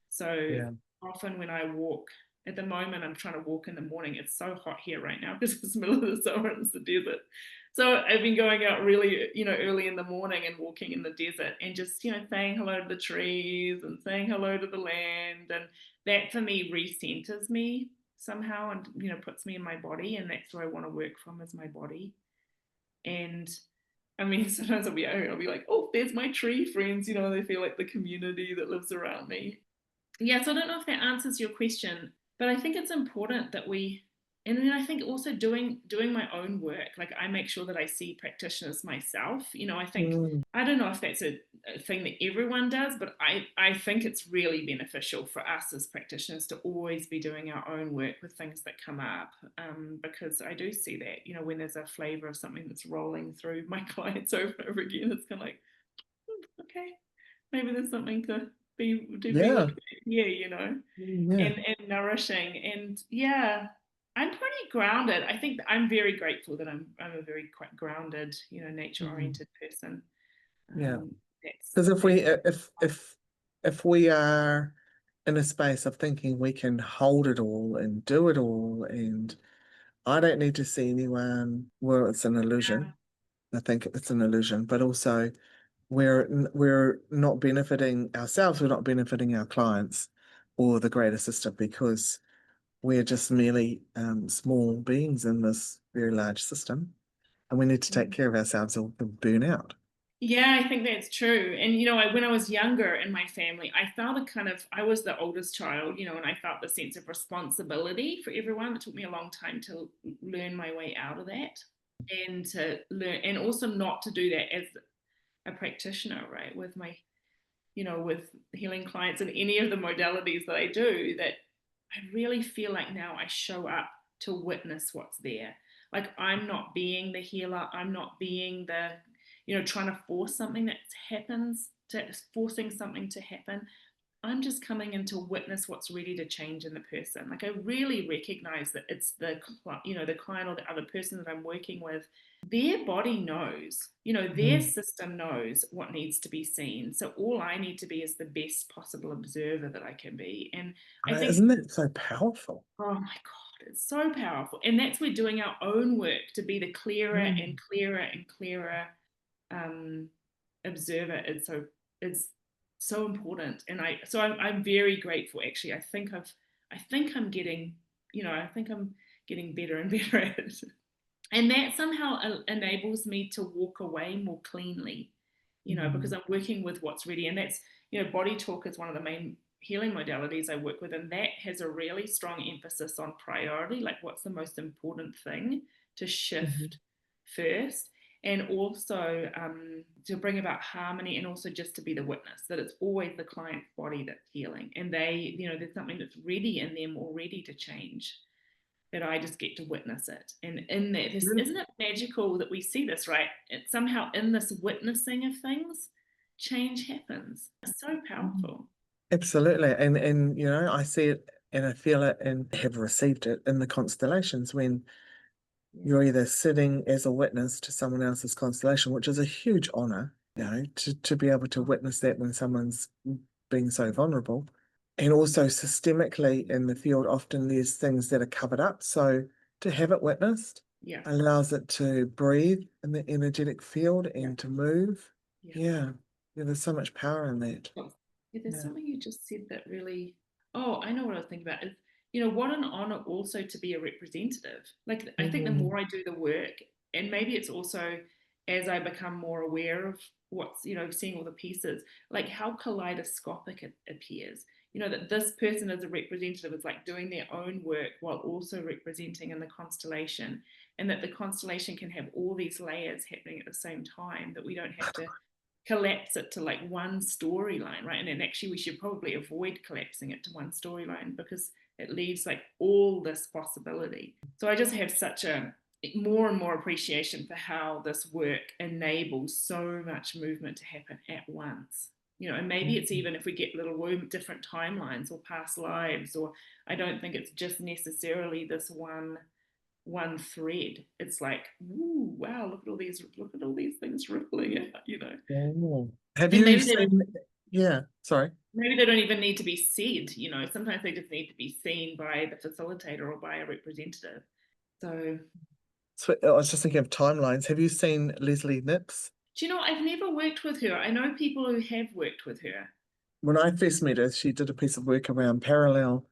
So Yeah. often when I walk, at the moment I'm trying to walk in the morning. It's so hot here right now because it's the middle of the summer and it's the desert. So I've been going out really, early in the morning and walking in the desert, and just, saying hello to the trees and saying hello to the land. And that for me recenters me somehow, and, puts me in my body. And that's where I want to work from, is my body. And I mean, sometimes I'll be like, oh, there's my tree friends, they feel like the community that lives around me. Yeah, so I don't know if that answers your question, but I think it's important that we, and then I think also doing my own work. Like I make sure that I see practitioners myself. I think, Mm. I don't know if that's a thing that everyone does, but I think it's really beneficial for us as practitioners to always be doing our own work with things that come up, because I do see that, when there's a flavor of something that's rolling through my clients over and over again, it's kind of like, okay, maybe there's something to be Yeah. looked at here, Yeah. and nourishing. And yeah, I'm pretty grounded. I think I'm very grateful that I'm a very quite grounded, nature Mm. oriented person. Yeah. That's Because if we that's if if we are in a space of thinking we can hold it all and do it all, and I don't need to see anyone, well, it's an illusion. I think it's an illusion, but also we're not benefiting ourselves, we're not benefiting our clients or the greater system, because we're just merely small beings in this very large system, and we need to take care of ourselves or we'll burn out. Yeah, I think that's true. And, when I was younger in my family, I felt I was the oldest child, and I felt the sense of responsibility for everyone. It took me a long time to learn my way out of that and to learn, and also not to do that as a practitioner, right? With with healing clients and any of the modalities that I do, that I really feel like now I show up to witness what's there. Like, I'm not being the healer, I'm not being the, trying to force something that happens, forcing something to happen. I'm just coming in to witness what's ready to change in the person. Like, I really recognize that it's the client or the other person that I'm working with. Their body knows, their system knows what needs to be seen. So all I need to be is the best possible observer that I can be. And I think, Isn't that so powerful? oh my God, it's so powerful. And that's where doing our own work to be the clearer and clearer and clearer observer is so important. And I'm very grateful, actually. I think I'm getting, better and better at it. And that somehow enables me to walk away more cleanly, because I'm working with what's ready. And that's, BodyTalk is one of the main healing modalities I work with, and that has a really strong emphasis on priority, like what's the most important thing to shift first, and also to bring about harmony, and also just to be the witness, that it's always the client's body that's healing, and they, there's something that's ready in them already to change, that I just get to witness it. And in that, isn't it magical that we see this, right? It's somehow in this witnessing of things, change happens. It's so powerful. Absolutely. And I see it and I feel it and have received it in the constellations, when you're either sitting as a witness to someone else's constellation, which is a huge honor, to be able to witness that when someone's being so vulnerable. And also systemically in the field, often there's things that are covered up. So to have it witnessed allows it to breathe in the energetic field and to move. Yeah. There's so much power in that. There's something you just said that really, I know what I was thinking about. What an honor also to be a representative. Like, I think the more I do the work, and maybe it's also as I become more aware of what's, seeing all the pieces, like how kaleidoscopic it appears. That this person as a representative is like doing their own work while also representing in the constellation, and that the constellation can have all these layers happening at the same time, that we don't have to collapse it to like one storyline, right? And then actually we should probably avoid collapsing it to one storyline, because it leaves like all this possibility. So I just have such a more and more appreciation for how this work enables so much movement to happen at once. And maybe it's even if we get little different timelines or past lives, or I don't think it's just necessarily this one thread. It's like, ooh, wow, look at all these things rippling out. Have and you seen? Sorry. Maybe they don't even need to be said. Sometimes they just need to be seen by the facilitator or by a representative. So I was just thinking of timelines. Have you seen Leslie Nips? do you know, I've never worked with her. I know people who have worked with her. When I first met her, she did a piece of work around parallel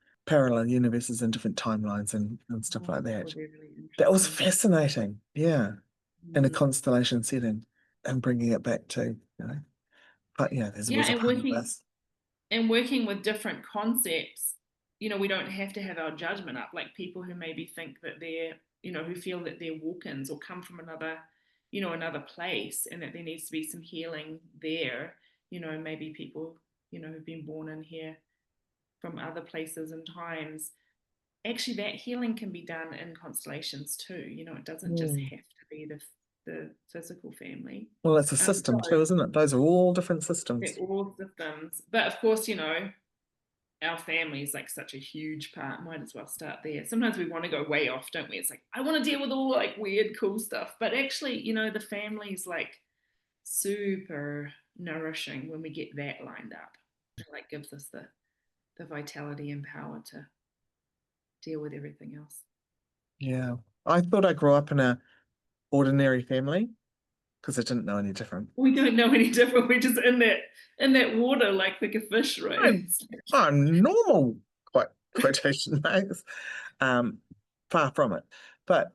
universes and different timelines and stuff like that. That was fascinating. Yeah. In a constellation setting, and bringing it back to, but there's always a part of this. And working with different concepts, we don't have to have our judgment up. Like, people who maybe think that they're, who feel that they're walk-ins or come from another place, and that there needs to be some healing there. Maybe people, who've been born in here from other places and times. Actually, that healing can be done in constellations too. It doesn't just have to be the physical family. Well, it's a system too, isn't it? Those are all different systems. They're all systems. But of course, our family is like such a huge part. Might as well start there. Sometimes we want to go way off, don't we? It's like, I want to deal with all like weird, cool stuff. But actually, the family's like super nourishing when we get that lined up. It like gives us the vitality and power to deal with everything else. Yeah. I thought I grew up in a ordinary family because I didn't know any different. We don't know any different. We're just in that water like a fish, right? I'm normal, quite quotation marks. Far from it. But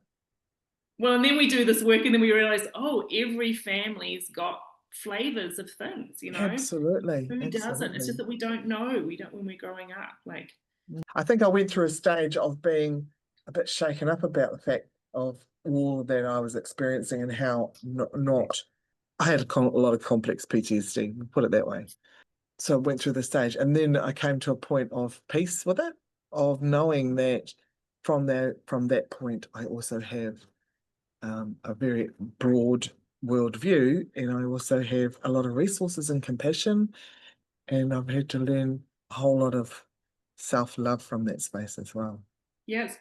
well, and then we do this work and then we realize, oh, every family's got flavors of things, absolutely, Who doesn't? It's just absolutely. that we don't know. We don't when we're growing up. Like, I think I went through a stage of being a bit shaken up about the fact of all that I was experiencing and how not I had a lot of complex PTSD, put it that way. So I went through the stage, and then I came to a point of peace with it, of knowing that from that point, I also have a very broad world view, and I also have a lot of resources and compassion, and I've had to learn a whole lot of self-love from that space as well. yeah, it's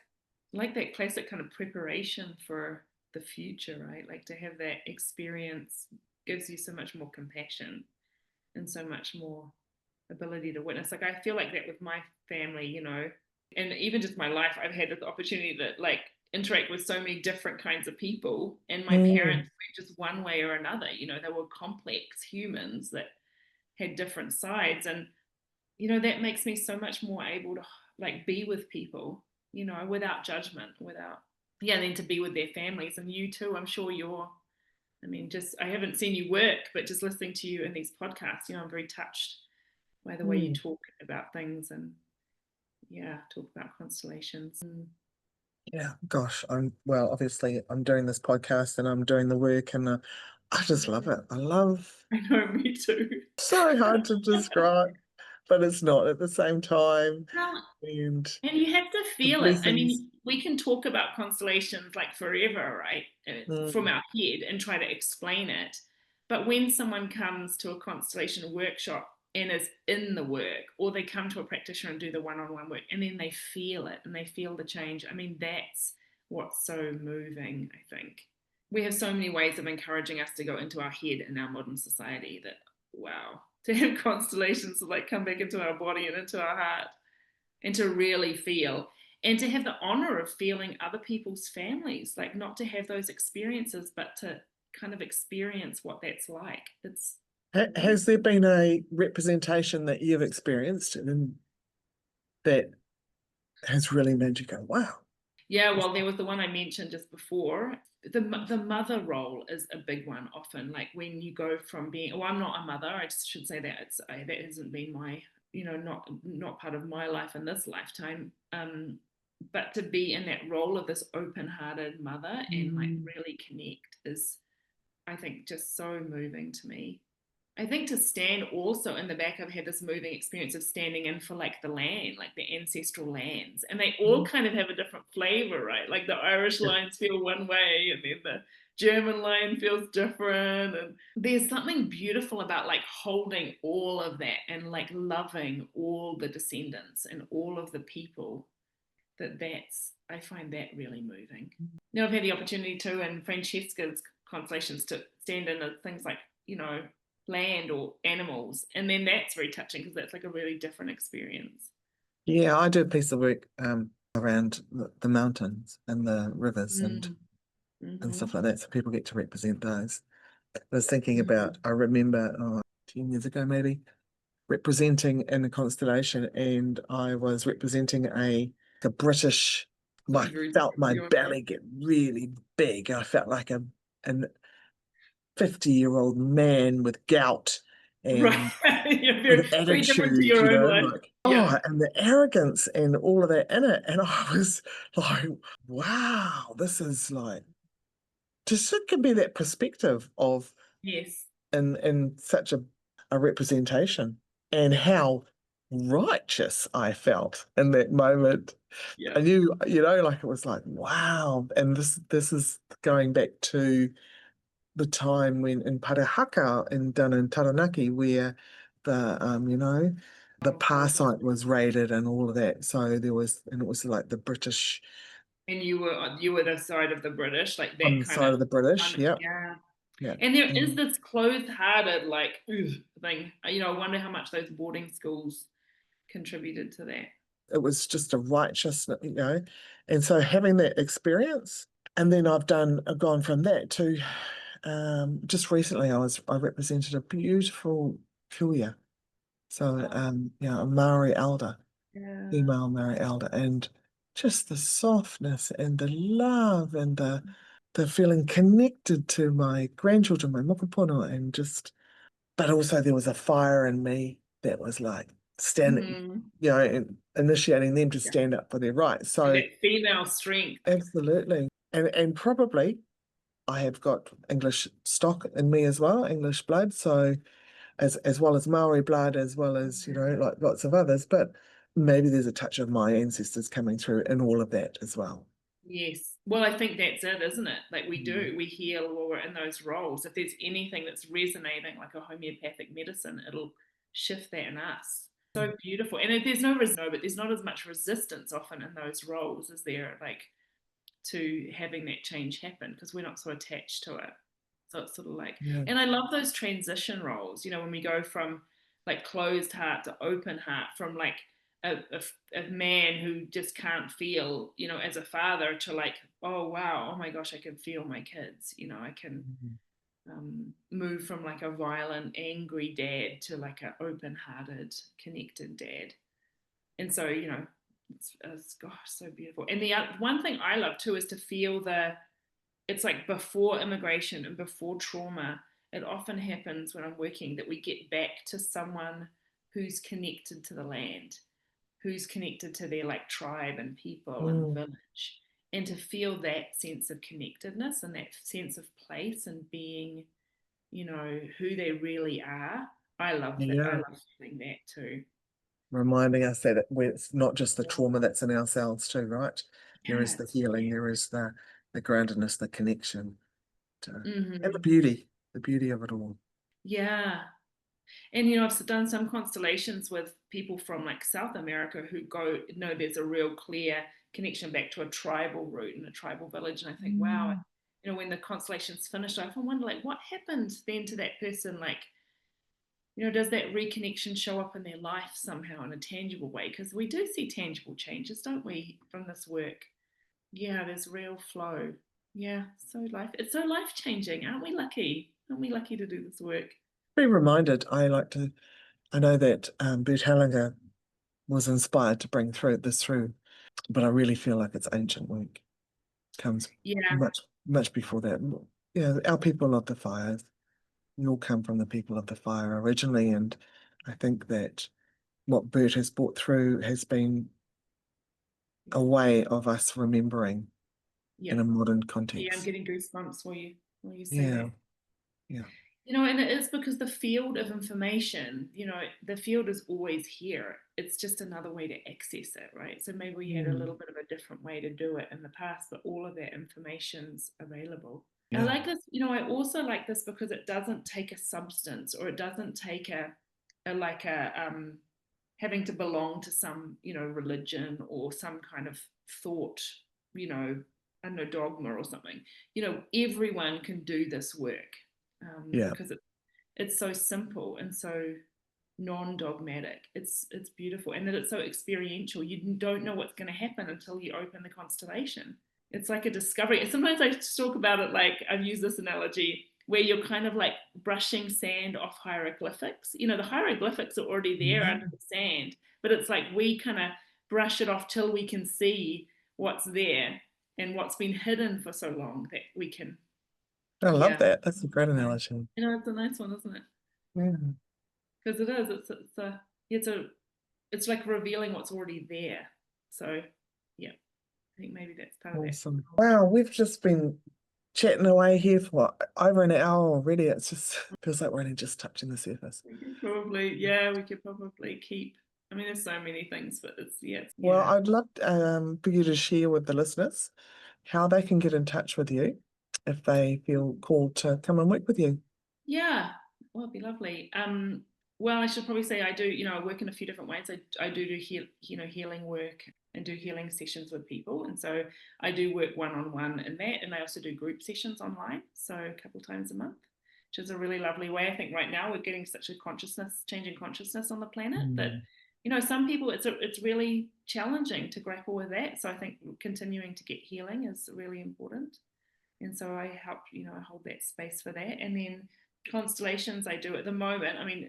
like that classic kind of preparation for the future, right? Like to have that experience gives you so much more compassion and so much more ability to witness. Like I feel like that with my family, and even just my life, I've had this opportunity to like interact with so many different kinds of people. And my parents went just one way or another. They were complex humans that had different sides. And, that makes me so much more able to like be with people, without judgment, and then to be with their families. And you too, I'm sure I haven't seen you work, but just listening to you in these podcasts, I'm very touched by the way you talk about things and talk about constellations. Yeah, gosh, obviously I'm doing this podcast and I'm doing the work, and I just love it. I know, me too. so hard to describe, but it's not at the same time. Well, And and you have to the feel it. I blessings. mean, we can talk about constellations like forever, right? From Mm, our head and try to explain it. But when someone comes to a constellation workshop and is in the work, or they come to a practitioner and do the one-on-one work, and then they feel it and they feel the change, I mean, that's what's so moving, I think. We have so many ways of encouraging us to go into our head in our modern society that, wow, to have constellations to like come back into our body and into our heart and to really feel and to have the honor of feeling other people's families, like not to have those experiences, but to kind of experience what that's like. It's has there been a representation that you've experienced and that has really made you go, wow? yeah, well, there was the one I mentioned just before. The mother role is a big one often, like when you go from being, I'm not a mother, I just should say that that hasn't been my, not part of my life in this lifetime, but to be in that role of this open-hearted mother and like really connect is, I think, just so moving to me. I think to stand also in the back, I've had this moving experience of standing in for like the land, like the ancestral lands, and they all kind of have a different flavor, right? Like the Irish lines feel one way, and then the German line feels different. And there's something beautiful about like holding all of that and like loving all the descendants and all of the people. I find that really moving. Now I've had the opportunity to in Francesca's constellations to stand in things like, land or animals, and then that's very touching because that's like a really different experience. Yeah, I do a piece of work around the mountains and the rivers and stuff like that, so people get to represent those. I was thinking about, I remember 10 years ago maybe, representing in a constellation, and I was representing a British. I felt my belly get really big. I felt like an 50-year-old man with gout Right. and You're with very different to attitude, your own life. like, oh, and the arrogance and all of that in it. And I was like, wow, this is like, just it can be that perspective of Yes. in such a representation, and how righteous I felt in that moment. Yeah. I knew, like it was like, wow. And this is going back to the time when in Parahaka down in Taranaki, where the parsite was raided and all of that. So there was, and it was like the British. And you were the side of the British, like On that the kind side of of the British, yeah. yeah. Yeah. And there is this closed-hearted, like, ugh, thing. You know, I wonder how much those boarding schools contributed to that. It was just a righteousness, you know. And so having that experience, and then I've gone from that to just recently I represented a beautiful kuia. So a Maori elder, Yeah. female Maori elder, and just the softness and the love and the feeling connected to my grandchildren, my mokopono, and just, but also there was a fire in me that was like standing, you know, and initiating them to stand up for their rights. So that female strength. absolutely. And probably I have got English stock in me as well, English blood. So as well as Maori blood, as well as, you know, like lots of others, but maybe there's a touch of my ancestors coming through in all of that as well. Yes. Well, I think that's it, isn't it? Like we heal while we're in those roles. If there's anything that's resonating like a homeopathic medicine, it'll shift that in us. So beautiful. And if there's but there's not as much resistance often in those roles as there, like, to having that change happen, because we're not so attached to it. So it's sort of like, Yeah. and I love those transition roles, you know, when we go from like closed heart to open heart, from like a man who just can't feel, you know, as a father, to like, oh wow, oh my gosh, I can feel my kids, you know, I can move from like a violent, angry dad to like an open-hearted, connected dad. And so, you know, it's gosh, so beautiful. And the one thing I love too is to feel it's like before immigration and before trauma, it often happens when I'm working that we get back to someone who's connected to the land, who's connected to their like tribe and people and village, and to feel that sense of connectedness and that sense of place and being, you know, who they really are. I love that. I Yeah. love feeling that too. Reminding us that it's not just the trauma that's in ourselves too, right? There is the Yes. healing, there is the groundedness, the connection, and Mm-hmm. the beauty of it all. Yeah. And you know, I've done some constellations with people from like South America who know there's a real clear connection back to a tribal root in a tribal village. And I think, wow, you know, when the constellation's finished, I often wonder like what happened then to that person? Like, you know, does that reconnection show up in their life somehow in a tangible way? Because we do see tangible changes, don't we, from this work? Yeah, there's real flow. Yeah, it's so life changing. Aren't we lucky? Aren't we lucky to do this work? Be reminded, I know that Bert Hellinger was inspired to bring this through, but I really feel like it's ancient work. It comes Yeah. much before that. Yeah, our people of the fires, we all come from the people of the fire originally, and I think that what Bert has brought through has been a way of us remembering Yeah. in a modern Yeah, I'm context. getting goosebumps while you say Yeah, that. yeah, You know, and it is because the field of information, you know, the field is always here. It's just another way to access it, right? So maybe we had a little bit of a different way to do it in the past, but all of that information's available. I yeah, like this, you know, I also like this because it doesn't take a substance, or it doesn't take a like a having to belong to some, you know, religion or some kind of thought, you know, I don't know, dogma or something. You know, everyone can do this work, yeah, because it's so simple and so non-dogmatic. It's beautiful, and that it's so experiential. You don't know what's going to happen until you open the constellation. It's like a discovery. Sometimes I talk about it like, I've used this analogy where you're kind of like brushing sand off hieroglyphics. You know, the hieroglyphics are already there under the sand, but it's like we kind of brush it off till we can see what's there and what's been hidden for so long that we can. I love Yeah. that. That's a great analogy. You know, it's a nice one, isn't it? Yeah. Because it is. It's like revealing what's already there. So yeah, I think maybe that's part of that. Awesome. Wow, we've just been chatting away here for over an hour already. It's just feels like we're only just touching the surface. We could probably keep. I mean, there's so many things, but Well, I'd love for you to share with the listeners how they can get in touch with you if they feel called to come and work with you. Yeah, well, it'd be lovely. Well, I should probably say I do. You know, I work in a few different ways. I do healing work and do healing sessions with people, and so I do work one-on-one in that, and I also do group sessions online, so a couple times a month. which is a really lovely way. I think right now we're getting such a changing consciousness on the planet that, some people, it's really challenging to grapple with that. So I think continuing to get healing is really important. And so I help, I hold that space for that. And then constellations I do at the moment, I mean,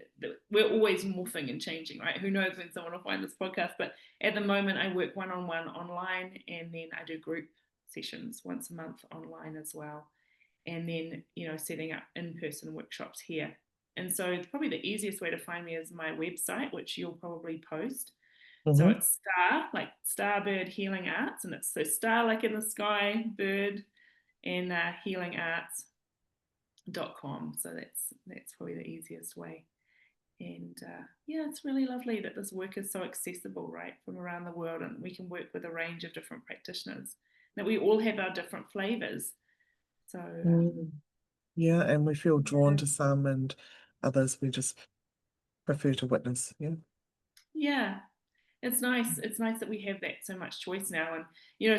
we're always morphing and changing, right? Who knows when someone will find this podcast, but at the moment I work one-on-one online, and then I do group sessions once a month online as well. And then, setting up in-person workshops here. And so probably the easiest way to find me is my website, which you'll probably post. So it's like Starbird Healing Arts, and it's so star like in the sky, bird, and healingarts.com. So that's probably the easiest way. And it's really lovely that this work is so accessible, right, from around the world, and we can work with a range of different practitioners, that we all have our different flavors. So and we feel drawn to some, and others we just prefer to witness. It's nice that we have that so much choice now. And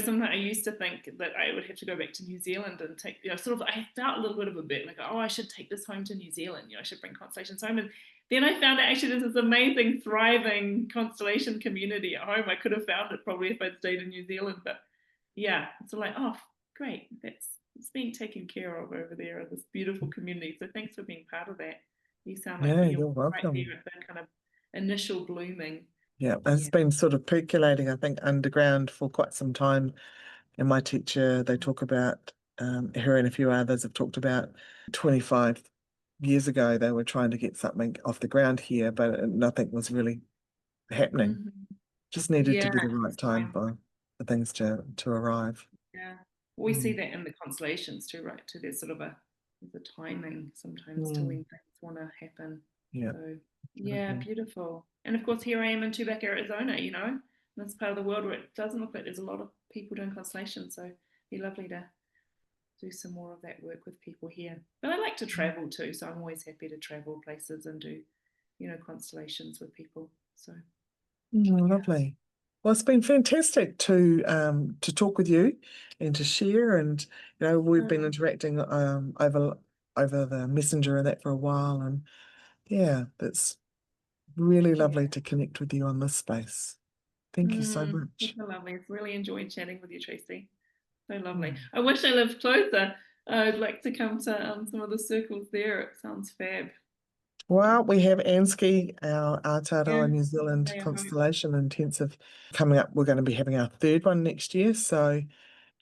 sometimes I used to think that I would have to go back to New Zealand and take, sort of, I felt a little bit of a bit like, oh, I should take this home to New Zealand, I should bring constellations home. And then I found out actually there's this amazing thriving constellation community at home. I could have found it probably if I'd stayed in New Zealand, but it's like, oh great, it's being taken care of over there, this beautiful community. So thanks for being part of that. You sound like you're welcome. Right there at the kind of initial blooming. Yeah, it's been sort of percolating, I think, underground for quite some time. And my teacher, they talk about, her and a few others have talked about 25 years ago, they were trying to get something off the ground here, but nothing was really happening. Just needed to be the right time for things to arrive. Yeah, we see that in the constellations too, right? Too, there's sort of a timing sometimes to when things want to happen. So, beautiful. And of course, here I am in Tubac, Arizona, that's part of the world where it doesn't look like there's a lot of people doing constellations. So it'd be lovely to do some more of that work with people here. But I like to travel too, so I'm always happy to travel places and do, constellations with people. So lovely. Well, it's been fantastic to talk with you and to share, and we've been interacting over the messenger and that for a while, and that's really lovely to connect with you on this space. Thank you so much. It's so lovely. I've really enjoyed chatting with you, Tracy. So lovely. I wish I lived closer. I'd like to come to some of the circles there. It sounds fab. Well, we have Ancestry, our Aotearoa New Zealand Constellation Intensive coming up. We're going to be having our third one next year. So,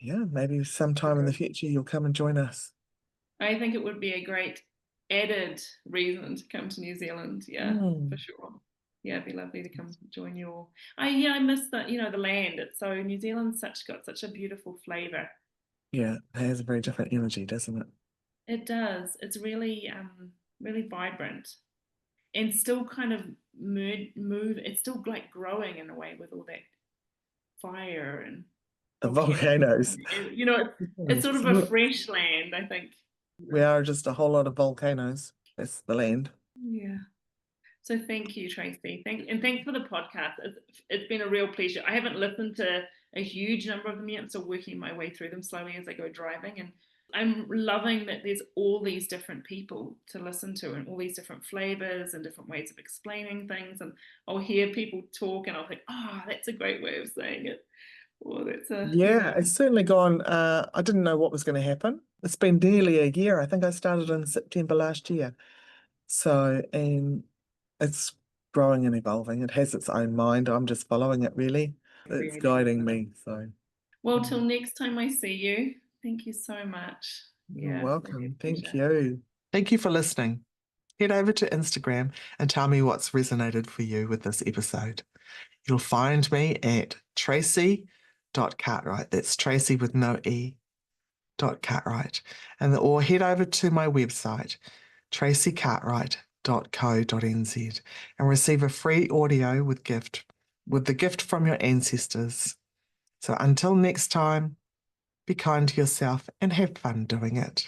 maybe sometime in the future you'll come and join us. I think it would be a great added reason to come to New Zealand. For sure. It'd be lovely to come join you all. I miss the land. It's so New Zealand's got such a beautiful flavour. Yeah, it has a very different energy, doesn't it? It does. It's really really vibrant, and still kind of move. It's still like growing in a way with all that fire and the volcanoes. It's sort of a fresh land, I think. We are just a whole lot of volcanoes. That's the land. Yeah. So thank you, Tracy. Thanks for the podcast. It's been a real pleasure. I haven't listened to a huge number of them yet. I'm still working my way through them slowly as I go driving. And I'm loving that there's all these different people to listen to, and all these different flavors and different ways of explaining things. And I'll hear people talk and I'll think, that's a great way of saying it. Or that's it's certainly gone. I didn't know what was going to happen. It's been nearly a year. I think I started in September last year. So, and it's growing and evolving. It has its own mind. I'm just following it, really. It's guiding me. So, well, till next time I see you, thank you so much. You're welcome. Thank you. Thank you for listening. Head over to Instagram and tell me what's resonated for you with this episode. You'll find me at Tracy.Cartwright. That's Tracy with no E. .Cartwright. Or head over to my website, tracycartwright.co.nz, and receive a free audio with the gift from your ancestors. So until next time, be kind to yourself and have fun doing it.